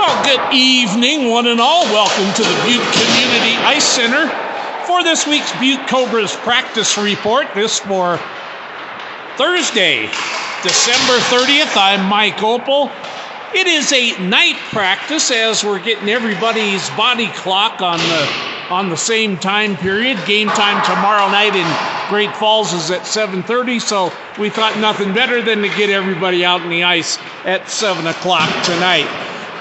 Well, good evening, one and all. Welcome to the Butte Community Ice Center for this week's Butte Cobras practice report. This for Thursday, December 30th. I'm Mike Opel. It is a night practice as we're getting everybody's body clock on the same time period. Game time tomorrow night in Great Falls is at 7:30, so we thought nothing better than to get everybody out on the ice at 7 o'clock tonight.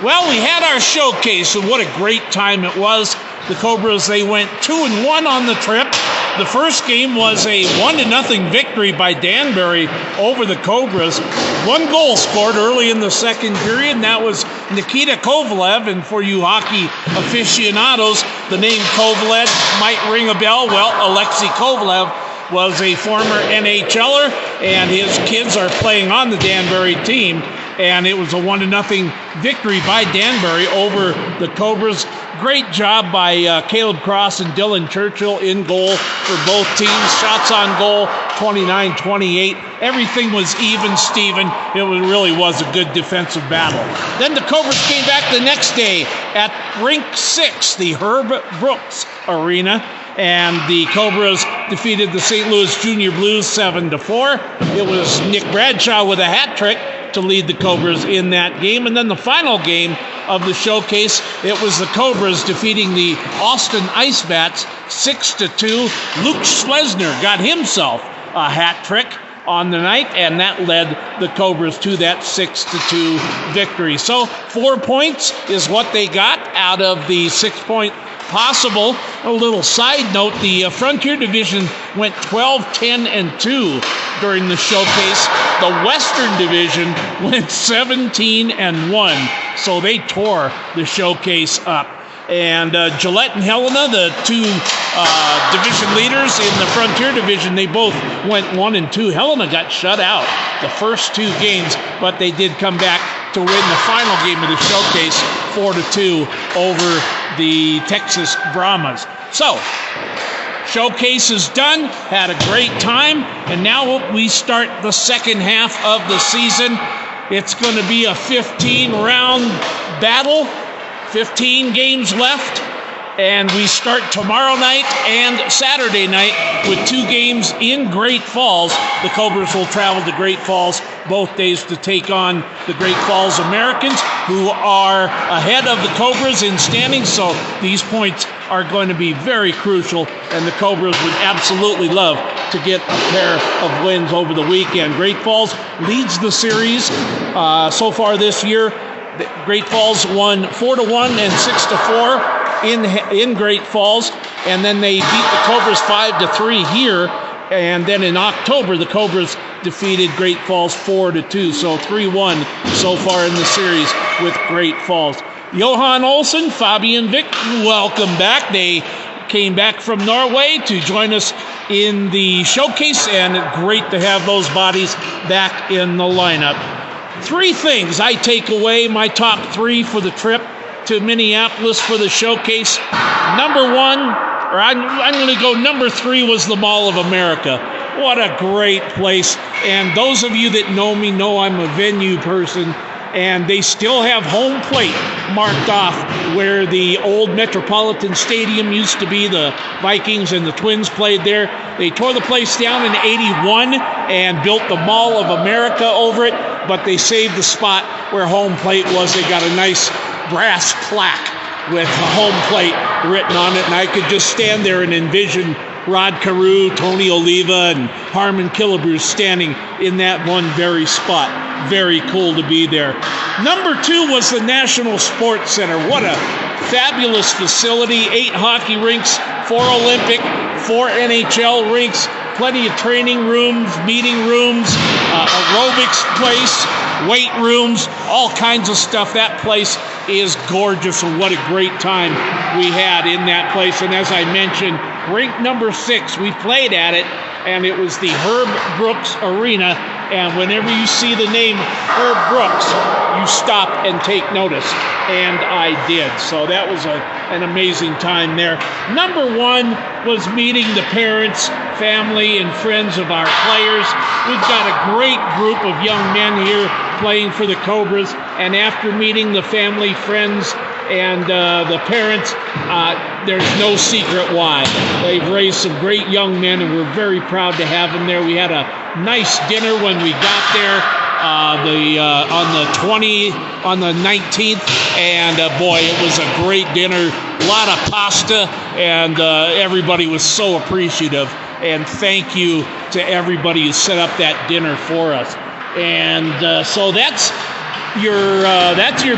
Well, we had our showcase, and what a great time it was. The Cobras, they went 2-1 on the trip. The first game was a 1-0 victory by Danbury over the Cobras. One goal scored early in the second period, and that was Nikita Kovalev. And for you hockey aficionados, the name Kovalev might ring a bell. Well, Alexei Kovalev was a former NHLer, and his kids are playing on the Danbury team. And it was a 1-0 victory by Danbury over the Cobras. Great job by Caleb Cross and Dylan Churchill in goal for both teams. Shots on goal, 29-28. Everything was even, Steven. It really was a good defensive battle. Then the Cobras came back the next day at Rink 6, the Herb Brooks Arena. And the Cobras defeated the St. Louis Junior Blues 7-4. It was Nick Bradshaw with a hat trick to lead the Cobras in that game. And then the final game of the showcase, it was the Cobras defeating the Austin Ice Bats 6-2. Luke Schlesner got himself a hat trick on the night, and that led the Cobras to that 6-2 victory. So 4 points is what they got out of the 6-point possible. A little side note, the Frontier Division went 12-10-2 during the showcase. The Western Division went 17-1, so they tore the showcase up. And Gillette and Helena, the two division leaders in the Frontier Division, they both went 1-2. Helena got shut out the first two games, but they did come back to win the final game of the showcase 4-2 over the Texas Brahmas. So, showcase is done, had a great time, and now we start the second half of the season. It's going to be a 15-round battle, 15 games left, and we start tomorrow night and Saturday night with 2 games in Great Falls. The Cobras will travel to Great Falls both days to take on the Great Falls Americans, who are ahead of the Cobras in standings, so these points are going to be very crucial, and the Cobras would absolutely love to get a pair of wins over the weekend. Great Falls leads the series so far this year. Great Falls won 4-1 and 6-4 in Great Falls, and then they beat the Cobras 5-3 here, and then in October the Cobras defeated Great Falls 4-2, so 3-1 so far in the series with Great Falls. Johan Olsen, Fabian Vick, welcome back. They came back from Norway to join us in the showcase, and great to have those bodies back in the lineup. 3 things I take away, my top 3 for the trip to Minneapolis for the showcase. Number 1, or I'm going to go number 3, was the Mall of America. What a great place. And those of you that know me know I'm a venue person, and they still have home plate marked off where the old Metropolitan Stadium used to be. The Vikings and the Twins played there. They tore the place down in 81 and built the Mall of America over it, but they saved the spot where home plate was. They got a nice brass plaque with home plate written on it, and I could just stand there and envision Rod Carew, Tony Oliva, and Harmon Killebrew standing in that one very spot. Very cool to be there. Number 2 was the National Sports Center. What a fabulous facility. 8 hockey rinks, 4 Olympic, 4 NHL rinks, plenty of training rooms, meeting rooms, aerobics place, weight rooms, all kinds of stuff. That place is gorgeous, and what a great time we had in that place. And as I mentioned, rink number 6, we played at it, and it was the Herb Brooks Arena. And whenever you see the name Herb Brooks, you stop and take notice. And I did. So that was an amazing time there. Number 1 was meeting the parents, family, and friends of our players. We've got a great group of young men here playing for the Cobras, and after meeting the family, friends, and the parents, there's no secret why. They've raised some great young men, and we're very proud to have them there. We had a nice dinner when we got there on the 19th, and boy, it was a great dinner. A lot of pasta, and everybody was so appreciative. And thank you to everybody who set up that dinner for us. And so that's your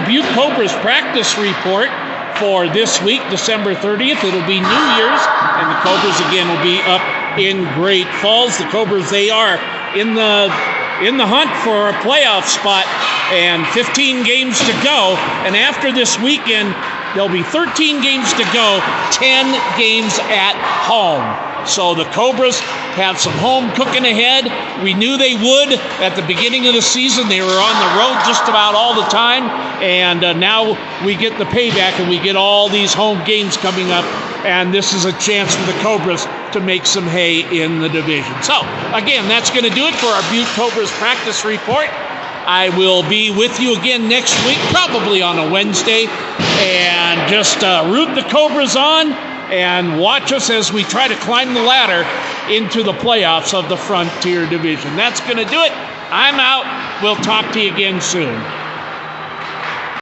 Butte Cobras practice report for this week, December 30th. It'll be New Year's, and the Cobras again will be up in Great Falls. The Cobras, they are in the hunt for a playoff spot, and 15 games to go. And after this weekend, there'll be 13 games to go, 10 games at home. So the Cobras have some home cooking ahead. We knew they would at the beginning of the season. They were on the road just about all the time, and now we get the payback, and we get all these home games coming up, and this is a chance for the Cobras to make some hay in the division. So, again, that's going to do it for our Butte Cobras practice report. I will be with you again next week, probably on a Wednesday, and just root the Cobras on and watch us as we try to climb the ladder into the playoffs of the Frontier Division. That's going to do it. I'm out. We'll talk to you again soon.